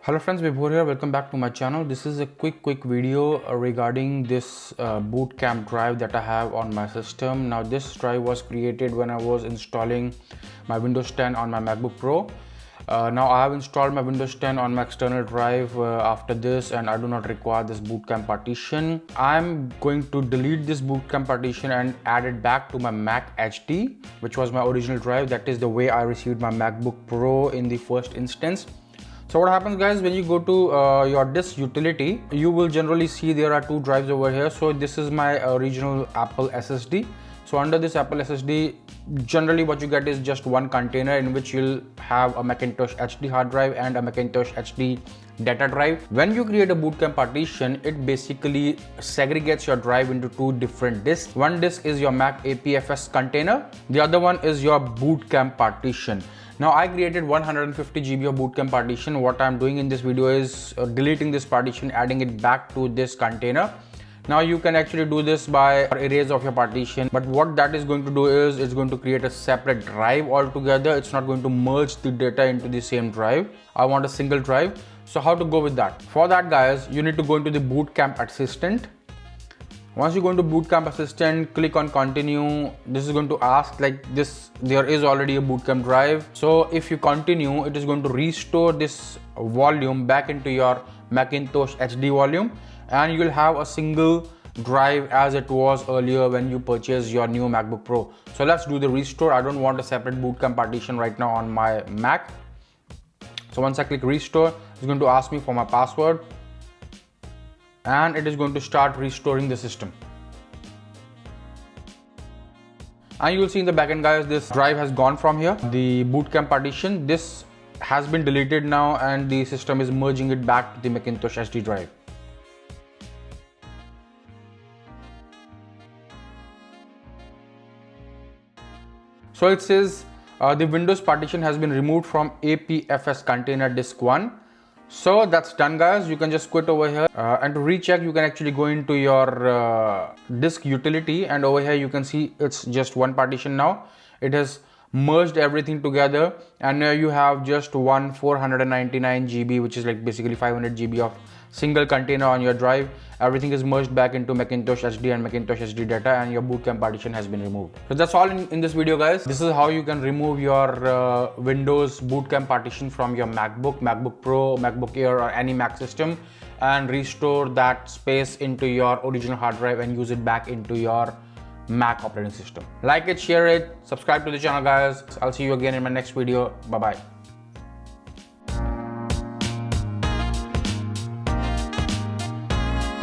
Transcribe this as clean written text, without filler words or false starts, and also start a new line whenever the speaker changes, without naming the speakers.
Hello friends, Vibhor here. Welcome back to my channel. This is a quick video regarding this Bootcamp drive that I have on my system. Now this drive was created when I was installing my Windows 10 on my MacBook Pro. Now I have installed my Windows 10 on my external drive after this, and I do not require this Bootcamp partition. I'm going to delete this Bootcamp partition and add it back to my Mac HD, which was my original drive. That is the way I received my MacBook Pro in the first instance. So what happens, guys, when you go to your disk utility, you will generally see there are two drives over here. So this is my original Apple SSD. So under this Apple SSD, generally what you get is just one container in which you'll have a Macintosh HD hard drive and a Macintosh HD data drive. When you create a Bootcamp partition, it basically segregates your drive into two different disks. One disk is your Mac APFS container. The other one is your Bootcamp partition. Now I created 150 GB of Bootcamp partition. What I'm doing in this video is deleting this partition, adding it back to this container. Now you can actually do this by erase of your partition, but what that is going to do is it's going to create a separate drive altogether. It's not going to merge the data into the same drive. I want a single drive. So how to go with that? For that, guys, you need to go into the Bootcamp Assistant. Once you go into Bootcamp Assistant, click on continue. This is going to ask like this, there is already a Bootcamp drive. So if you continue, it is going to restore this volume back into your Macintosh HD volume, and you will have a single drive as it was earlier when you purchased your new MacBook Pro. So let's do the restore. I don't want a separate Bootcamp partition right now on my Mac. So once I click restore, it's going to ask me for my password, and it is going to start restoring the system. And you will see in the backend, guys, this drive has gone from here, the Bootcamp partition. This has been deleted now, and the system is merging it back to the Macintosh HD drive. So it says the Windows partition has been removed from APFS container disk 1. So that's done, guys. You can just quit over here, and to recheck, you can actually go into your disk utility, and over here you can see it's just one partition now. It has merged everything together, and now you have just one 499 GB, which is like basically 500 GB of single container on your drive. Everything is merged back into Macintosh HD and Macintosh HD data, and your Bootcamp partition has been removed. So that's all in this video, guys. This is how you can remove your Windows Bootcamp partition from your MacBook, MacBook Pro, MacBook Air, or any Mac system, and restore that space into your original hard drive and use it back into your Mac operating system. Like it, share it, subscribe to the channel, guys. I'll see you again in my next video. Bye bye.